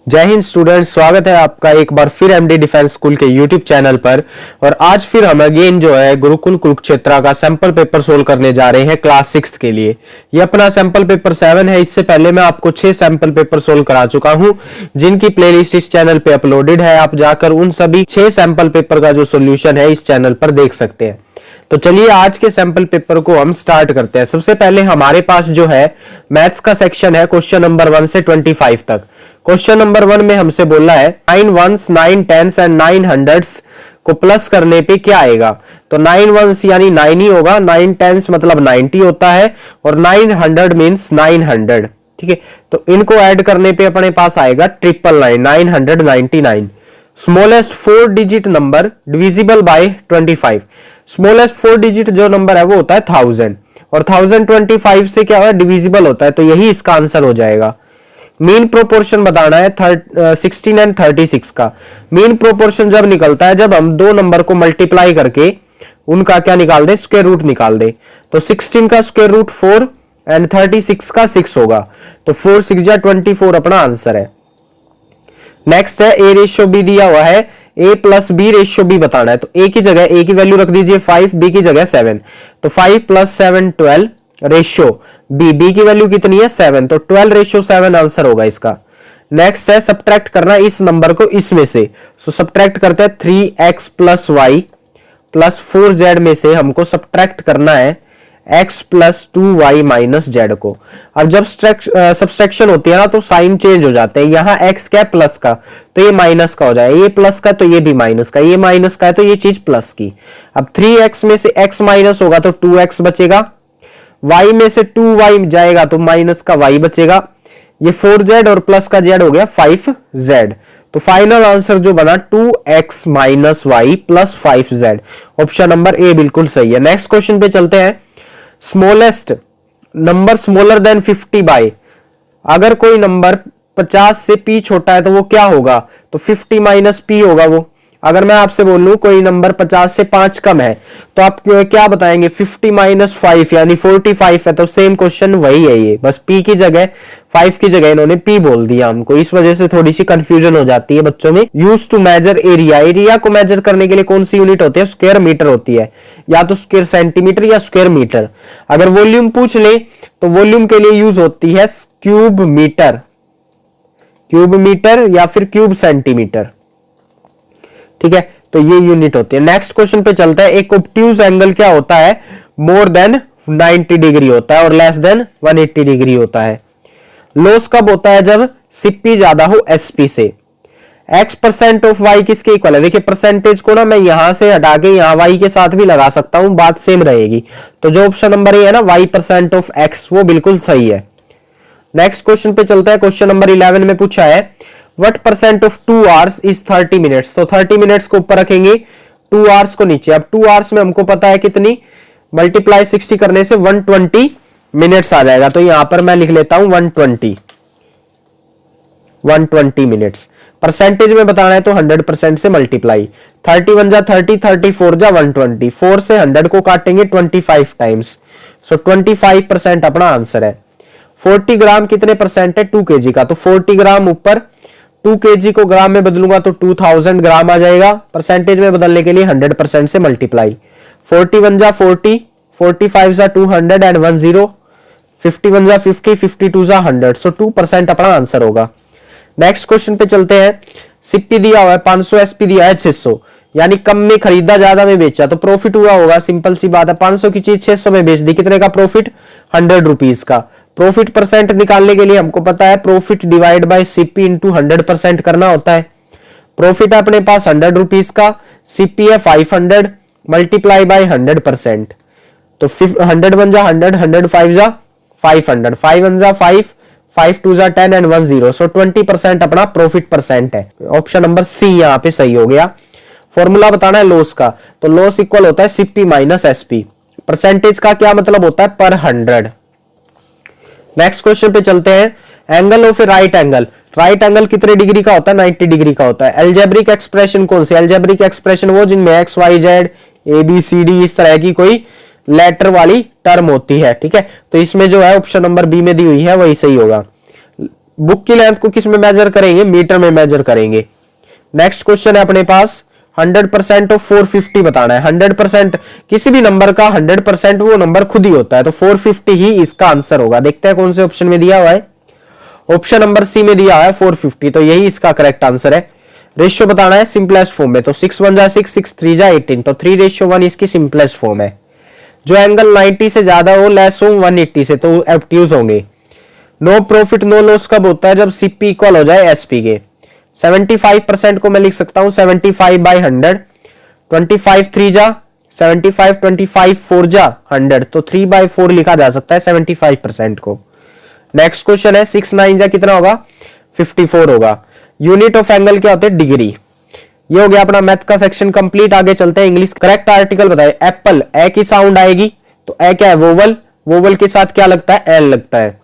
जय हिंद स्टूडेंट्स, स्वागत है आपका एक बार फिर एमडी डिफेंस स्कूल के यूट्यूब चैनल पर। और आज फिर हम अगेन जो है गुरुकुल कुरुक्षेत्र का सैंपल पेपर सोल्व करने जा रहे हैं क्लास 6 के लिए। ये अपना सैंपल पेपर 7 है। इससे पहले मैं आपको 6 सैंपल पेपर सोल्व करा चुका हूं, जिनकी प्लेलिस्ट इस चैनल पे अपलोडेड है। आप जाकर उन सभी 6 सैंपल पेपर का जो सोल्यूशन है इस चैनल पर देख सकते हैं। तो चलिए आज के सैंपल पेपर को हम स्टार्ट करते हैं। सबसे पहले हमारे पास जो है मैथ्स का सेक्शन है, क्वेश्चन नंबर 1 से 25 तक। क्वेश्चन नंबर 1 में हमसे बोला है 9 वंस 9 टेंस एंड 9 हंड्रेड्स को प्लस करने पे क्या आएगा। तो 9 वंस यानी 9 ही होगा, 9 टेंस मतलब 90 होता है और 900 मींस 900। ठीक है, तो इनको ऐड करने पे अपने पास आएगा 999 smallest 4 digit number divisible by 25। Smallest 4 digit जो नंबर है वो होता है 1000 और 1025 से क्या होगा डिविजिबल होता है, तो यही इसका आंसर हो जाएगा। मीन प्रोपोर्शन बताना है 16 एंड 36 का। मीन प्रोपोर्शन जब निकलता है जब हम दो नंबर को मल्टीप्लाई करके उनका क्या निकाल दे, स्क्वायर रूट निकाल दे। तो 16 का स्क्वायर रूट 4 एंड 36 का 6 होगा, तो 4 6 जा 24 अपना आंसर है। नेक्स्ट है ए रेशियो बी दिया हुआ है, ए प्लस बी रेशियो बी बताना है। तो ए की जगह ए की वैल्यू रख दीजिए 5, बी की जगह 7। तो 5 प्लस 7 12 रेशियो बी की वैल्यू कितनी है 7, तो 12 रेशियो 7 आंसर होगा इसका। नेक्स्ट है सब्ट्रैक्ट करना इस नंबर को इसमें से। सो सब्ट्रैक्ट करते हैं 3x plus Y plus 4z में से हमको सब्ट्रैक्ट करना है x plus 2y minus z को। अब जब सब्सट्रैक्शन होती है ना तो साइन चेंज हो जाते हैं। यहाँ x क्या है प्लस का, तो ये माइनस का हो जाएगा, ये प्लस का तो ये भी माइनस का, ये माइनस का है तो ये चीज प्लस की। अब 3x में से x माइनस होगा तो 2x बचेगा, y में से 2y जाएगा तो माइनस का y बचेगा, ये 4z और प्लस का z हो गया 5z। तो फाइनल आंसर जो बना 2x minus y plus 5z। Option number A बिल्कुल सही है। नेक्स्ट क्वेश्चन पे चलते हैं। Smallest number smaller than 50 by, अगर कोई नंबर 50 से p छोटा है तो वो क्या होगा, तो 50 माइनस p होगा वो। अगर मैं आपसे बोलूं कोई नंबर 50 से 5 कम है तो आप क्या बताएंगे, 50 माइनस 5 यानी 45 है। तो सेम क्वेश्चन वही है, ये बस p की जगह 5 की जगह इन्होंने p बोल दिया हमको, इस वजह से थोड़ी सी कंफ्यूजन हो जाती है बच्चों में। Use to measure area, area को मेजर करने के लिए कौन सी यूनिट होती है, स्क्वायर मीटर होती है, या तो स्क्वायर सेंटीमीटर या स्क्वायर मीटर। अगर वॉल्यूम पूछ ले तो वॉल्यूम के लिए यूज होती है क्यूब मीटर, क्यूब मीटर या फिर क्यूब सेंटीमीटर। ठीक है, तो ये यूनिट होती है। नेक्स्ट क्वेश्चन पे चलता है। एक ऑब्ट्यूज एंगल क्या होता है, मोर देन 90 डिग्री होता है और लेस देन 180 डिग्री होता है। लॉस कब होता है, जब सीपी ज्यादा हो एसपी से। x% ऑफ y किसके इक्वल है, देखिए परसेंटेज को ना मैं यहां से हटा के यहां y के साथ भी लगा सकता हूं, बात सेम रहेगी। तो जो ऑप्शन नंबर ए है ना y% ऑफ x, वो बिल्कुल सही है। नेक्स्ट क्वेश्चन पे चलता है। क्वेश्चन नंबर 11 में पूछा है What % of 2 hours is 30 minutes। तो 30 मिनट्स को ऊपर रखेंगे, 2 hours को नीचे। अब 2 hours में हमको पता है कितनी, मल्टीप्लाई 60 करने से 120 मिनट्स आ जाएगा। तो यहां पर मैं लिख लेता हूं 120 मिनट्स। परसेंटेज में बताना है तो 100% से मल्टीप्लाई, 31 जा 30, 34 जा 120, 4 से 100 को काटेंगे 25 टाइम्स। सो 25% अपना आंसर है। 40 ग्राम कितने परसेंट है 2 kg का, तो 40 ग्राम ऊपर 2 kg को ग्राम में बदलूंगा तो 2000 ग्राम आ जाएगा। परसेंटेज में बदलने के लिए 100% से मल्टीप्लाई, 41 जा 40, 45 जा 200 एंड 10, 51 जा 50, 52 जा 100। सो 2% अपना आंसर होगा। नेक्स्ट क्वेश्चन पे चलते हैं। सीपी दिया हुआ है 500, एसपी दिया है 600, यानी कम में खरीदा ज्यादा में बेचा तो प्रॉफिट हुआ होगा। सिंपल सी बात है, 500 की चीज 600 में बेच दी, कितने का प्रॉफिट, 100 रुपीज का। प्रॉफिट परसेंट निकालने के लिए हमको पता है profit divide by CP into 100% करना होता है। प्रॉफिट है अपने पास 100 रुपीज का, सीपी है 500 मल्टीप्लाई बाय 100%। तो 100 1 जा 100, 100 5 जा 500, 5 1 जा 5, 5 2 जा 10 एंड 1 0। सो 20% अपना प्रॉफिट परसेंट है। ऑप्शन नंबर सी यहाँ पे सही हो गया। फॉर्मूला बताना है लॉस का, तो लॉस इक्वल होता है सीपी माइनस एसपी। परसेंटेज का क्या मतलब होता है, पर 100। नेक्स्ट क्वेश्चन पे चलते हैं। Angle of A right angle, right angle कितने डिग्री का होता है, 90 डिग्री का होता है। एल्जेब्रिक एक्सप्रेशन कौन सी, एल्जेब्रिक एक्सप्रेशन वो जिनमें X Y Z A B C D इस तरह की कोई लेटर वाली टर्म होती है। ठीक है, तो इसमें जो है ऑप्शन नंबर बी में दी हुई है वही सही होगा। बुक की लेंथ को किस में मेजर करेंगे, मीटर में मेजर करेंगे। नेक्स्ट क्वेश्चन है अपने पास 100% ऑफ 450 बताना है। 100% किसी भी नंबर का 100% वो नंबर खुद ही होता है, तो 450 ही इसका आंसर होगा। देखते हैं कौन से ऑप्शन में दिया हुआ है। ऑप्शन नंबर सी में दिया है 450, तो यही इसका करेक्ट आंसर है। रेशियो बताना है सिंपलेस्ट फॉर्म में, तो 6 1 जा 6, 6 3 जा 18, तो 3:1 इसकी सिंपलेस्ट फॉर्म है। जो एंगल 90 से ज्यादा हो, लेस हो 180 से, तो ऑब्ट्यूज होंगे। नो प्रॉफिट नो लॉस कब होता है, जब सीपी इक्वल हो जाए एसपी के। 75% को मैं लिख सकता हूं 75/100, 25 3 जा 75, 25 4 जा 100, तो 3/4 लिखा जा सकता है 75% को। नेक्स्ट क्वेश्चन है 6 9 जा कितना होगा, 54 होगा। यूनिट ऑफ एंगल क्या होते हैं, डिग्री। ये हो गया अपना मैथ का सेक्शन कंप्लीट। आगे चलते हैं इंग्लिश। करेक्ट आर्टिकल बताइए। एप्पल, ए की साउंड आएगी, तो ए क्या है, वोवल। वोवल के साथ क्या लगता है, एल लगता है।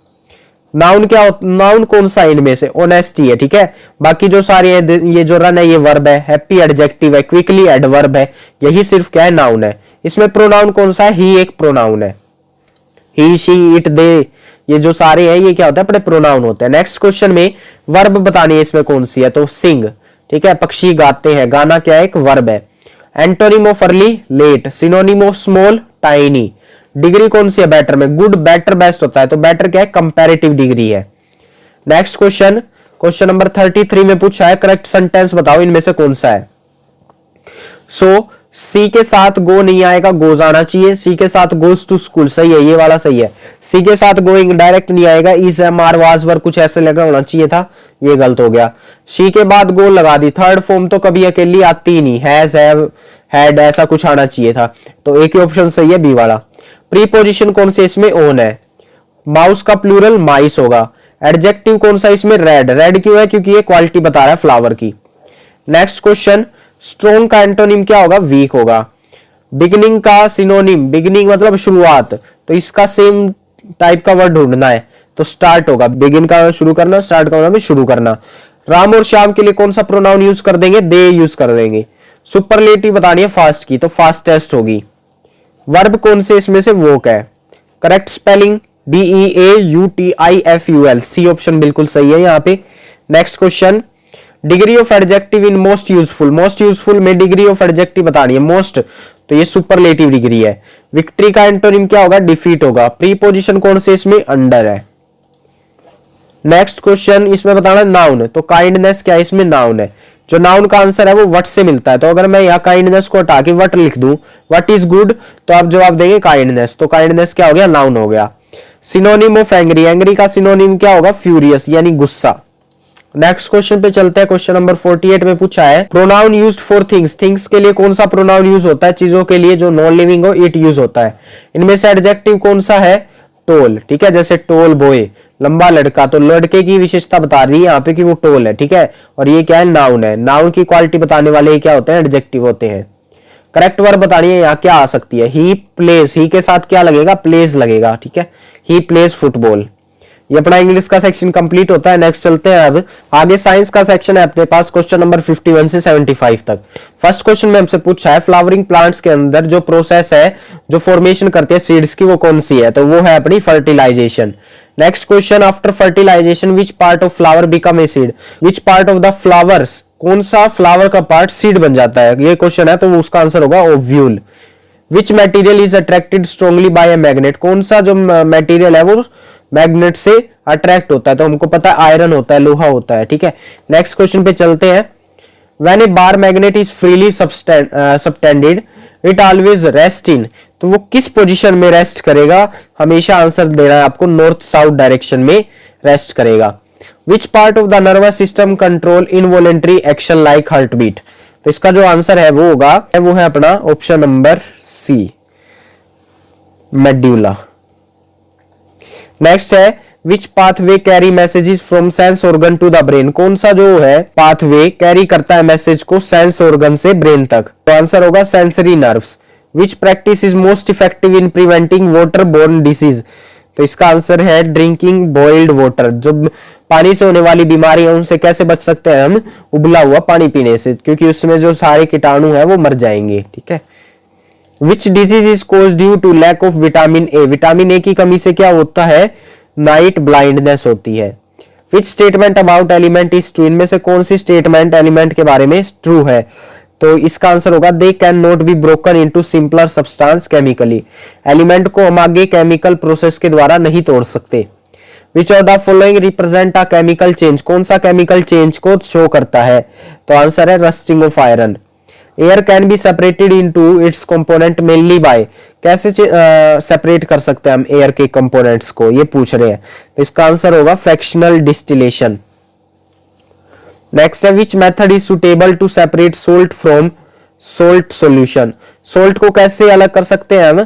नाउन क्या, नाउन कौन सा इनमें से, ऑनेस्टी है, ठीक है। बाकी जो सारे ये जो रन है ये वर्ब है, हैप्पी एडजेक्टिव है, क्विकली एडवर्ब है, यही सिर्फ क्या है, नाउन है। इसमें प्रोनाउन कौन सा है, ही एक प्रोनाउन है। ही शी इट दे, ये जो सारे हैं ये क्या होता है, अपने प्रोनाउन होते हैं। नेक्स्ट क्वेश्चन में वर्ब बतानी है इसमें कौन सी है, तो सिंग, ठीक है। पक्षी गाते हैं, गाना क्या है, एक वर्ब है। Antonym of early, late. Synonym of small, tiny. Degree कौन सी है, बेटर में। गुड, बेटर, बेस्ट होता है, तो बेटर क्या है, कंपैरेटिव डिग्री है। नेक्स्ट क्वेश्चन, क्वेश्चन नंबर 33 में पूछा है करेक्ट सेंटेंस बताओ इनमें से कौन सा है। सो सी के साथ गो नहीं आएगा, गोज आना चाहिए। सी के साथ गोज टू स्कूल, सही है, ये वाला सही है। सी के साथ गोइंग डायरेक्ट नहीं आएगा, is am are was were कुछ ऐसे लगा होना चाहिए था, ये गलत हो गया। सी के बाद गो लगा दी, थर्ड फॉर्म तो कभी अकेली आती ही नहीं, हैज हैव हैड ऐसा कुछ आना चाहिए था, तो एक ही ऑप्शन सही है, बी वाला। प्रीपोजिशन कौन से इसमें, ओन है। माउस का प्लूरल माइस होगा। एडजेक्टिव कौन सा इसमें, रेड। रेड क्यों है, क्योंकि ये क्वालिटी बता रहा है फ्लावर की। नेक्स्ट क्वेश्चन, स्ट्रॉन्ग का एंटोनिम क्या होगा, वीक होगा। बिगिनिंग का सिनोनिम, बिगिनिंग मतलब शुरुआत, तो इसका सेम टाइप का वर्ड ढूंढना है, तो स्टार्ट होगा। बिगिन का शुरू करना, स्टार्ट का मतलब शुरू करना। राम और श्याम के लिए कौन सा प्रोनाउन यूज कर देंगे, दे यूज कर देंगे। सुपरलेटिव बतानी है फास्ट की, तो फास्टेस्ट होगी। वर्ब कौन से इसमें से, वॉक है। Correct spelling BEAUTIFUL, C option बिल्कुल सही है यहाँ पे। Next question, degree of adjective in most useful. Most useful में डिग्री ऑफ एडजेक्टिव बतानी है, मोस्ट, तो ये सुपरलेटिव डिग्री है। विक्ट्री का एंटोनिम क्या होगा, डिफीट होगा। प्रीपोजिशन कौन से इसमें, अंडर है। नेक्स्ट क्वेश्चन, इसमें बताना नाउन, तो काइंडनेस क्या है, इसमें नाउन है। जो नाउन का आंसर है वो वट से मिलता है, तो अगर मैं यहाँ काइंडनेस को हटा के वट लिख दूं, वट इज गुड, तो आप जवाब देंगे काइंडनेस, तो काइंडनेस क्या हो गया, नाउन हो गया। सिनोनिम ऑफ एंग्री, एंग्री का सिनोनिम क्या होगा, फ्यूरियस यानी गुस्सा। नेक्स्ट क्वेश्चन पे चलते हैं। क्वेश्चन नंबर 48 में पूछा है pronoun used for things. Things के लिए कौन सा प्रोनाउन यूज होता है, चीजों के लिए जो नॉन लिविंग हो, इट यूज होता है। इनमें से एडजेक्टिव कौन सा है, टोल, ठीक है। जैसे टोल बॉय, लंबा लड़का, तो लड़के की विशेषता बता रही है यहाँ पे कि वो टोल है, ठीक है। और ये क्या है, नाउन है। नाउन की क्वालिटी बताने वाले क्या होते हैं, एडजेक्टिव होते हैं। करेक्ट वर्ब बतानी है, यहाँ क्या आ सकती है, ही प्लेस, ही के साथ क्या लगेगा, प्लेस लगेगा, ठीक है। ही प्लेस फुटबॉल। ये अपना इंग्लिश का सेक्शन कंप्लीट होता है। नेक्स्ट चलते हैं अब आगे, साइंस का सेक्शन है अपने पास, क्वेश्चन नंबर 51 से 75 तक। फर्स्ट क्वेश्चन में हमसे पूछा है फ्लावरिंग प्लांट्स के अंदर जो प्रोसेस है, जो फॉर्मेशन करती है सीड्स की, वो कौन सी है, तो वो है अपनी fertilisation. Next question, after fertilisation which part of flower become a seed. Which part of the flowers, कौन सा फ्लावर का पार्ट सीड बन जाता है, ये क्वेश्चन है, तो वो उसका आंसर होगा ovule. Which material is attracted strongly by a magnet, कौन सा जो मटेरियल है वो मैग्नेट से अट्रैक्ट होता है, तो हमको पता है आयरन होता है, लोहा होता है, ठीक है। नेक्स्ट क्वेश्चन पे चलते हैं। When A bar magnet is freely subtended it always rest in, तो वो किस पोजीशन में रेस्ट करेगा, हमेशा आंसर दे रहा है आपको, नॉर्थ साउथ डायरेक्शन में रेस्ट करेगा। Which part of the nervous system control involuntary action like heart beat, तो इसका जो आंसर है वो होगा, वो है अपना option number C, medulla. Next है which pathway carry messages from sense organ to the brain, कौन सा जो है पाथवे कैरी करता है मैसेज को सेंस ऑर्गन से ब्रेन तक, तो आंसर होगा sensory nerves. Which practice is most effective in preventing water borne disease, तो इसका आंसर है ड्रिंकिंग बॉइल्ड वाटर। जो पानी से होने वाली बीमारी है उनसे कैसे बच सकते हैं हम, उबला हुआ पानी पीने से, क्योंकि उसमें जो सारे कीटाणु है वो मर जाएंगे, ठीक है। Which disease is cause due to lack of vitamin A, vitamin A की कमी से क्या होता है, नाइट ब्लाइंडनेस होती है। Which statement about element is true, इनमें से कौन सी स्टेटमेंट एलिमेंट के बारे में ट्रू है? तो इसका आंसर होगा they can not be broken into simpler substance chemically, element को हम आगे केमिकल प्रोसेस के द्वारा नहीं तोड़ सकते। विच of the following represent a chemical change, कौन सा केमिकल चेंज को शो करता है? तो आंसर है rusting of iron. Air can be separated into its component mainly by, कैसे सेपरेट कर सकते हैं हम एयर के कंपोनेंट्स को, ये पूछ रहे हैं। तो इसका आंसर होगा फ्रैक्शनल डिस्टिलेशन। नेक्स्ट है which method is suitable to separate salt from salt solution, salt को कैसे अलग कर सकते हैं हम?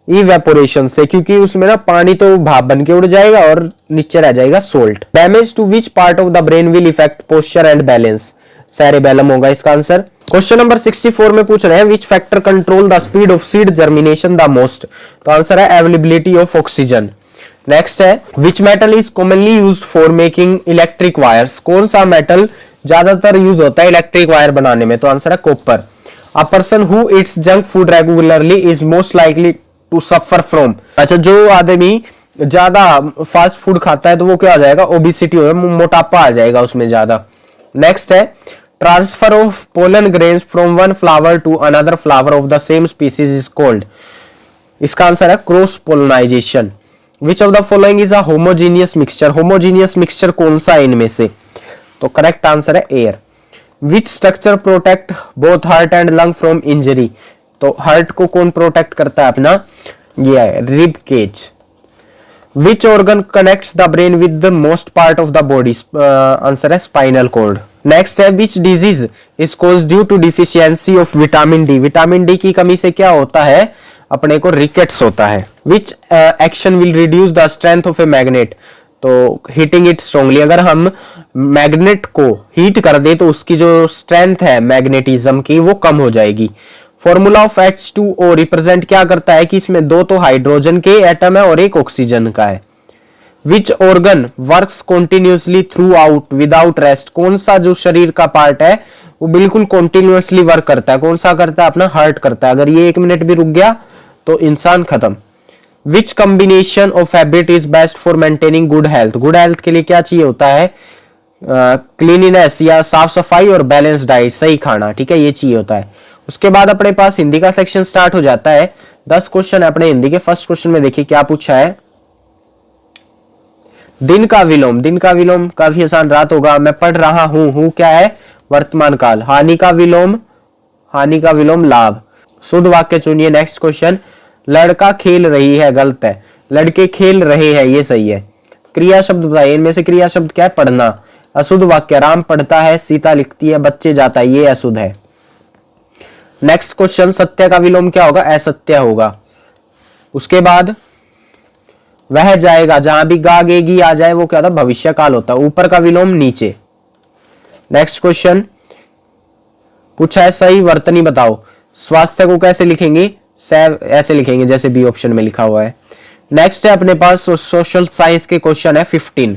इवेपोरेशन से, क्योंकि उसमें ना पानी तो भाप बन के उड़ जाएगा और नीचे रह जाएगा salt. Damage to which part of the brain will effect posture and balance, cerebellum होगा इसका आंसर। क्वेश्चन नंबर 64 में पूछ रहे हैं which factor control the speed of seed germination the most, तो आंसर है अवेलेबिलिटी ऑफ ऑक्सीजन। नेक्स्ट है which metal is commonly used for making electric wires, कौन सा मेटल ज्यादातर यूज होता है इलेक्ट्रिक वायर बनाने में? तो आंसर है copper. A person who eats junk food regularly is most likely to suffer from, अच्छा जो आदमी ज्यादा फास्ट फूड खाता है तो वो क्या हो जाएगा? ओबिसिटी हो जाएगा, मोटापा आ जाएगा उसमें ज्यादा। नेक्स्ट है transfer of pollen grains from one flower to another flower of the same species is called, इसका आंसर है cross pollination. Which of the following is a homogeneous mixture, homogeneous mixture कौन सा है इनमें से? तो करेक्ट आंसर है air. Which structure protect both heart and lung from injury, तो हार्ट को कौन प्रोटेक्ट करता है अपना? ये है rib cage. Which organ connects the brain with the most part of the body, answer है स्पाइनल कॉर्ड। नेक्स्ट है which disease is caused due to deficiency of vitamin D, vitamin D की कमी से क्या होता है अपने को? रिकेट्स होता है। विच action will reduce the strength of a magnet, तो हीटिंग इट स्ट्रांगली, अगर हम मैग्नेट को हीट कर दे तो उसकी जो स्ट्रेंथ है मैग्नेटिज्म की वो कम हो जाएगी। फॉर्मूला ऑफ H2O रिप्रेजेंट क्या करता है कि इसमें दो तो हाइड्रोजन के एटम है और एक ऑक्सीजन का है। Which organ works continuously through out without rest, कौन सा जो शरीर का पार्ट है वो बिल्कुल कॉन्टिन्यूसली वर्क करता है? कौन सा करता है? अपना हार्ट करता है, अगर ये 1 मिनट भी रुक गया तो इंसान खत्म। Which combination of habit is best for maintaining good health, good health के लिए क्या चाहिए होता है? क्लीनिनेस या साफ सफाई और बैलेंस डाइट, सही खाना, ठीक है, ये चाहिए होता है। उसके बाद अपने पास हिंदी का सेक्शन स्टार्ट हो जाता है। 10 क्वेश्चन है अपने हिंदी के। फर्स्ट क्वेश्चन में देखिए क्या पूछा है, दिन का विलोम, दिन का विलोम काफी आसान रात होगा। मैं पढ़ रहा हूं क्या है? वर्तमान काल। हानि का विलोम, हानि का विलोम लाभ। शुद्ध वाक्य चुनिए। नेक्स्ट क्वेश्चन, लड़का खेल रही है, गलत है। लड़के खेल रहे हैं, ये सही है। क्रिया शब्द बताइए, इनमें से क्रिया शब्द क्या है? पढ़ना। अशुद्ध वाक्य, राम पढ़ता है, सीता लिखती है, बच्चे जाता है, ये अशुद्ध है। नेक्स्ट क्वेश्चन, सत्य का विलोम क्या होगा? असत्य होगा। उसके बाद वह जाएगा, जहां भी गा गेगी आ जाए वो क्या था? भविष्य काल होता है। ऊपर का विलोम नीचे। नेक्स्ट क्वेश्चन पूछा है सही वर्तनी बताओ। स्वास्थ्य को कैसे लिखेंगे? सैव ऐसे लिखेंगे जैसे बी ऑप्शन में लिखा हुआ है। नेक्स्ट है अपने पास सोशल साइंस के क्वेश्चन है 15।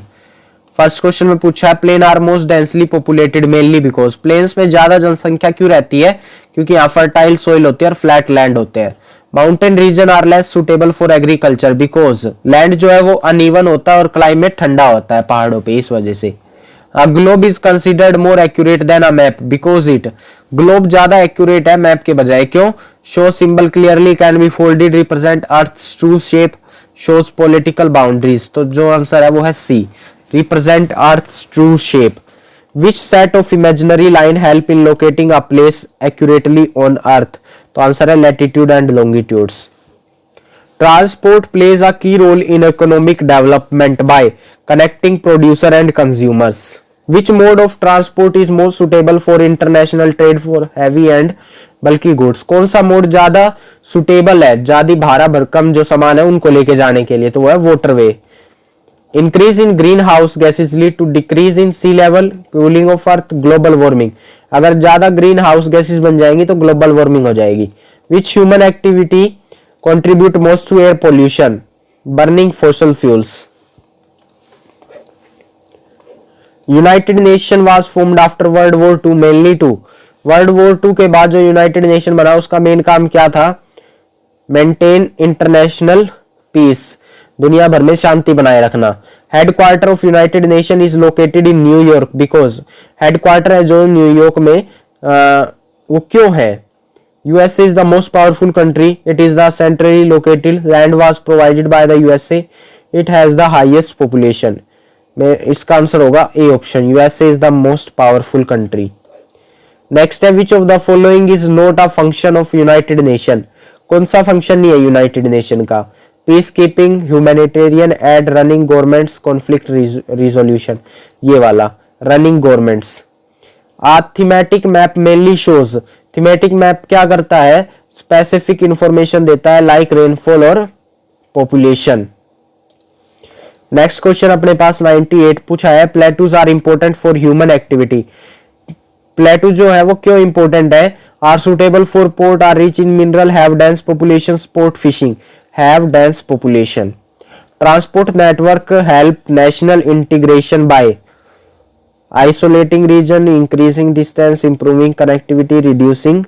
फर्स्ट क्वेश्चन में पूछा है plain are most densely populated mainly because, plains में ज्यादा जनसंख्या क्यों रहती है? क्योंकि यहाँ फर्टाइल सोइल होती है और फ्लैट लैंड होते हैं। Mountain region are less suitable for agriculture because, land जो है वो अनइवन होता है और क्लाइमेट ठंडा होता है पहाड़ों पे, इस वजह से। A globe is considered more accurate than a map because it, globe ज्यादा एक्यूरेट है मैप के बजाय, क्यों? Show symbol clearly can be folded, represent earth's true shape, shows political boundaries. तो जो आंसर है वो है C, represent earth's true shape. Which set of imaginary line help in locating a place accurately on earth? तो answer है latitude and longitudes. Transport plays a key role in economic development by connecting producer and consumers. Which mode of transport is most suitable for international trade for heavy and bulky goods? कौन सा mode ज्यादा suitable है, ज्यादा भारा भरकम जो सामान है उनको लेके जाने के लिए? तो वो है waterway. Increase in greenhouse gases lead to decrease in sea level, cooling of earth, global warming. अगर ज्यादा ग्रीन हाउस गैसेस बन जाएंगी तो ग्लोबल वार्मिंग हो जाएगी। Which human activity contribute most to air pollution? Burning fossil fuels. United Nation was formed after World War II mainly to, World War II के बाद जो यूनाइटेड नेशन बना उसका मेन काम क्या था? मेंटेन इंटरनेशनल पीस, दुनिया भर में शांति बनाए रखना। Headquarter of United nation is located in New York because headquarter है जो न्यूयॉर्क में वो क्यों है? USA is the most powerful country. It is the centrally located. Land was provided by the USA. It has the highest population. में इसका answer होगा A option, USA is the most powerful country. Next है which of the following is not a function of United Nation? कौन सा function नहीं है United Nation का? Peace keeping, humanitarian, aid, running governments, conflict resolution. ये वाला running governments. A thematic map mainly shows, thematic map क्या करता है? स्पेसिफिक इंफॉर्मेशन देता है लाइक रेनफॉल और पॉपुलेशन। नेक्स्ट क्वेश्चन अपने पास 98 पूछा है, plateaus are important for human activity. Plateau जो है वो क्यों इंपॉर्टेंट है? Are suitable for port, are rich in mineral, have dense population, support fishing, have dense population. Transport network help national integration by isolating region, increasing distance, improving connectivity, reducing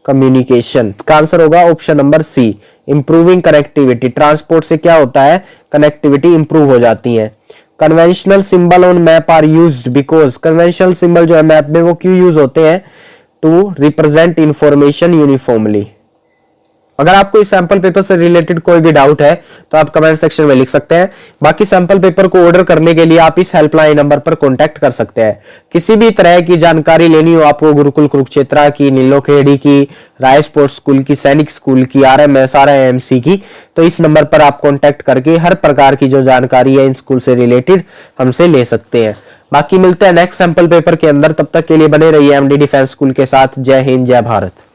communication. इसका answer होगा option number C, improving connectivity. Transport से क्या होता है? Connectivity improve हो जाती है। Conventional symbol on map are used because, conventional symbol जो है मैप में वो क्यों यूज होते हैं? To represent information uniformly. अगर आपको इस सैंपल पेपर से रिलेटेड कोई भी डाउट है तो आप कमेंट सेक्शन में लिख सकते हैं। बाकी सैंपल पेपर को ऑर्डर करने के लिए आप इस हेल्पलाइन नंबर पर कांटेक्ट कर सकते हैं। किसी भी तरह की जानकारी लेनी हो आपको गुरुकुल कुरुक्षेत्र की, नीलोखेड़ी की, राय स्पोर्ट्स स्कूल की, सैनिक स्कूल की, RMS RIMC की, तो इस नंबर पर आप कांटेक्ट करके हर प्रकार की जो जानकारी है इन स्कूल से रिलेटेड हमसे ले सकते हैं। बाकी मिलते हैं नेक्स्ट सैंपल पेपर के अंदर, तब तक के लिए बने रहिए MD डिफेंस स्कूल के साथ। जय हिंद, जय भारत।